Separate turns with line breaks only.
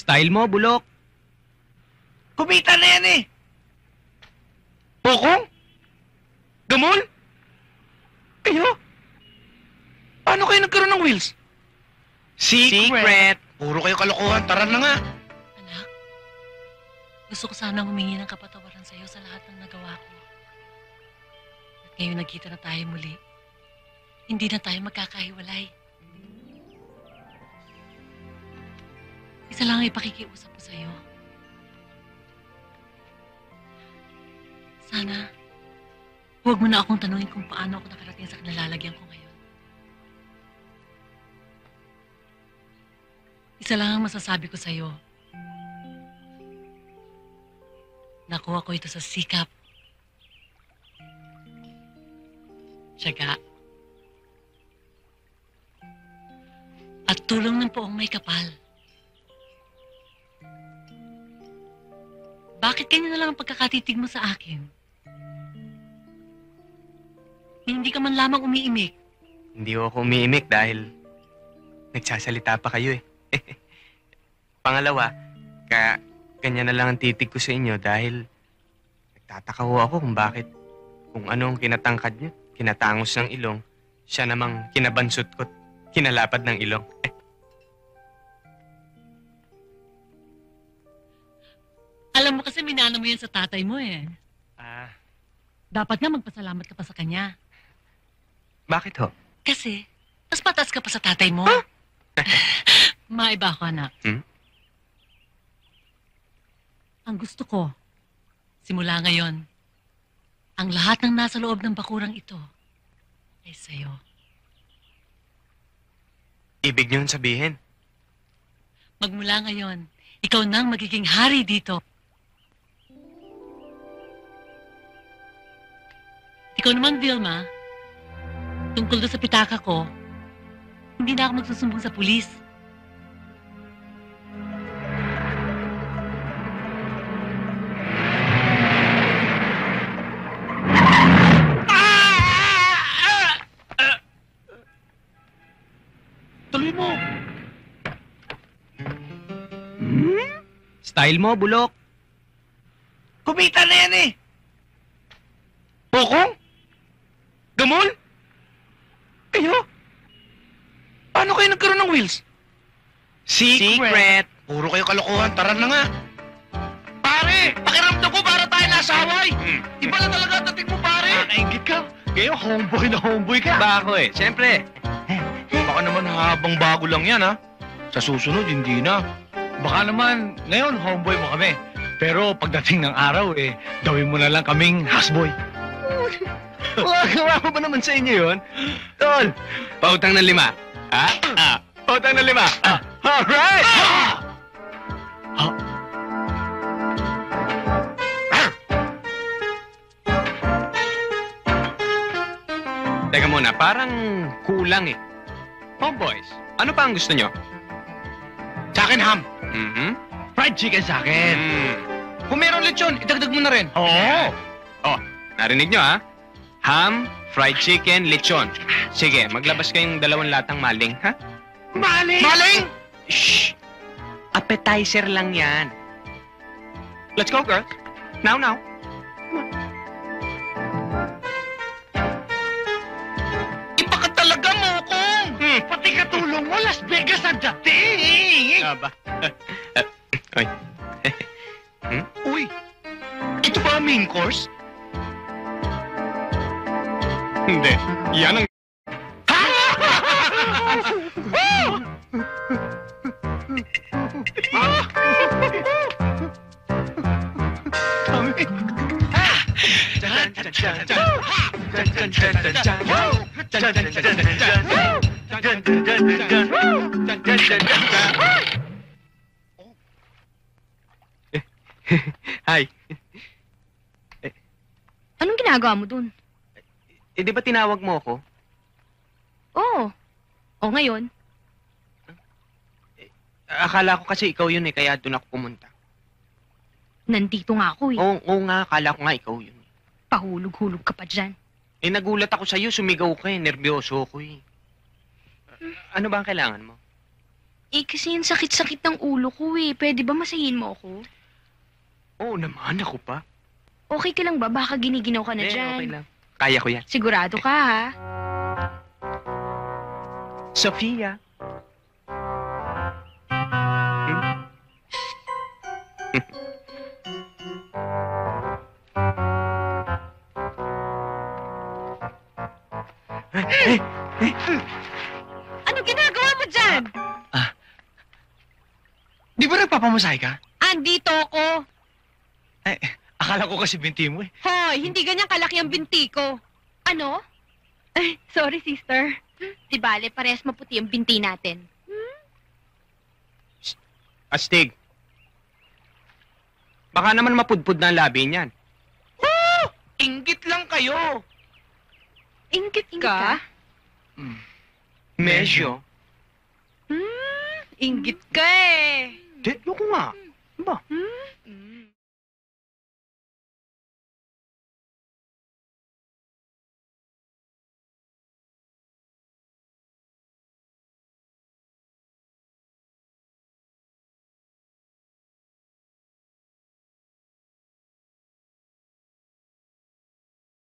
Style mo, bulok.
Kumita na yan eh! Pokong? Gamol? Kayo? Paano kayo nagkaroon ng wheels?
Secret.
Puro kayo kalokohan, tara na nga!
Anak, gusto ko sanang humingi ng kapatawaran sa'yo sa lahat ng nagawa ko. At ngayon nagkita na tayo muli, hindi na tayo magkakahiwalay. Isa lang ang ipakikiusap ko sa'yo. Sana, huwag mo na akong tanungin kung paano ako nakarating sa kinalalagyan ko ngayon. Isa lang ang masasabi ko sa'yo. Nakuha ko ito sa sikap, tiyaga, at tulong ng poong may kapal. Bakit ganyan na lang ang pagkakatitig mo sa akin? Hindi ka man lamang umiimik.
Hindi ako umiimik dahil nagsasalita pa kayo eh. Pangalawa, ganyan na lang ang titig ko sa inyo dahil nagtataka ho ako kung ano ang kinatangkad niyo. Kinatangos ng ilong, siya namang kinabansot ko't kinalapad ng ilong.
Alam mo kasi minana mo yan sa tatay mo eh. Dapat nga magpasalamat ka pa sa kanya.
Bakit ho?
Kasi, mas patas ka pa sa tatay mo. Maiba ako, anak. Ang gusto ko, simula ngayon, ang lahat ng nasa loob ng bakurang ito ay sa'yo.
Ibig niyong sabihin?
Magmula ngayon, ikaw nang magiging hari dito. Ikaw naman, Vilma, tungkol doon sa pitaka ko, hindi na ako magsusumbong sa pulis.
Tuloy mo!
Style mo, bulok.
Kumita na yan eh! Pokong? Gamol? Kayo? Paano kayo nagkaroon ng wheels?
Secret.
Puro kayo kalokohan, tara na nga! Pare! Pakiramdam ko para tayo nasa Hawaii! Iba na talaga dating mo, pare!
Nainggit ka. Ngayon, homeboy na homeboy ka.
Ba ako eh, siyempre.
Baka naman habang bago lang yan, ha? Sa susunod, hindi na.
Baka naman, ngayon, homeboy mo kami. Pero pagdating ng araw, gawin mo na lang kaming houseboy.
Gawa ko ba naman sa inyo yun? Tol, pautang ng 5. Ha? Pautang ng 5. Alright! Teka muna, parang kulang eh. Homeboys, ano pa ang gusto nyo?
Sa akin, ham!
Fried chicken sa akin.
Kung meron lechon, idagdag mo na rin.
Oo.
Oh, narinig nyo ha? Ham, fried chicken, lechon. Sige, maglabas kayong 2 latang maling, ha?
Maling!
Maling!
Shh! Appetizer lang yan. Let's go, girls. Now.
Iba ka talaga, Mokong!
Pati katulong mo, Las Vegas ang dating!
Ba? Oy.
Uy! Ito ba ang main course?
Hindi. Yan ang... Hi.
Anong ginagawa mo dun?
Di ba tinawag mo ako?
Oo. O ngayon?
Akala ko kasi ikaw yun kaya doon ako pumunta.
Nandito nga ako eh.
Oo nga, akala ko nga ikaw yun.
Pahulog-hulog ka pa dyan.
Nagulat ako sa'yo, sumigaw ka nervyoso ako eh. Ano ba ang kailangan mo?
Eh, kasi yung sakit-sakit ng ulo ko eh. Pwede ba masahin mo ako?
Oo naman, ako pa.
Okay ka lang ba? Baka giniginaw ka na
Eh,
dyan.
okay lang. Kaya ko yan.
Sigurado ka, ha?
Sofia.
Ano ginagawa mo dyan?
Di ba nagpapamasahe ka?
Andito ako.
Akala ko kasi binti mo eh.
Hoy, hindi ganyan kalaki ang binti ko. Ano? Ay, sorry, sister. Di bale, parehas maputi ang binti natin.
Astig. Baka naman mapudpud na ang labi niyan.
Inggit lang kayo.
Ingit ka?
Medyo.
Ingit ka eh.
Di, yoko nga. Ba?
Mm.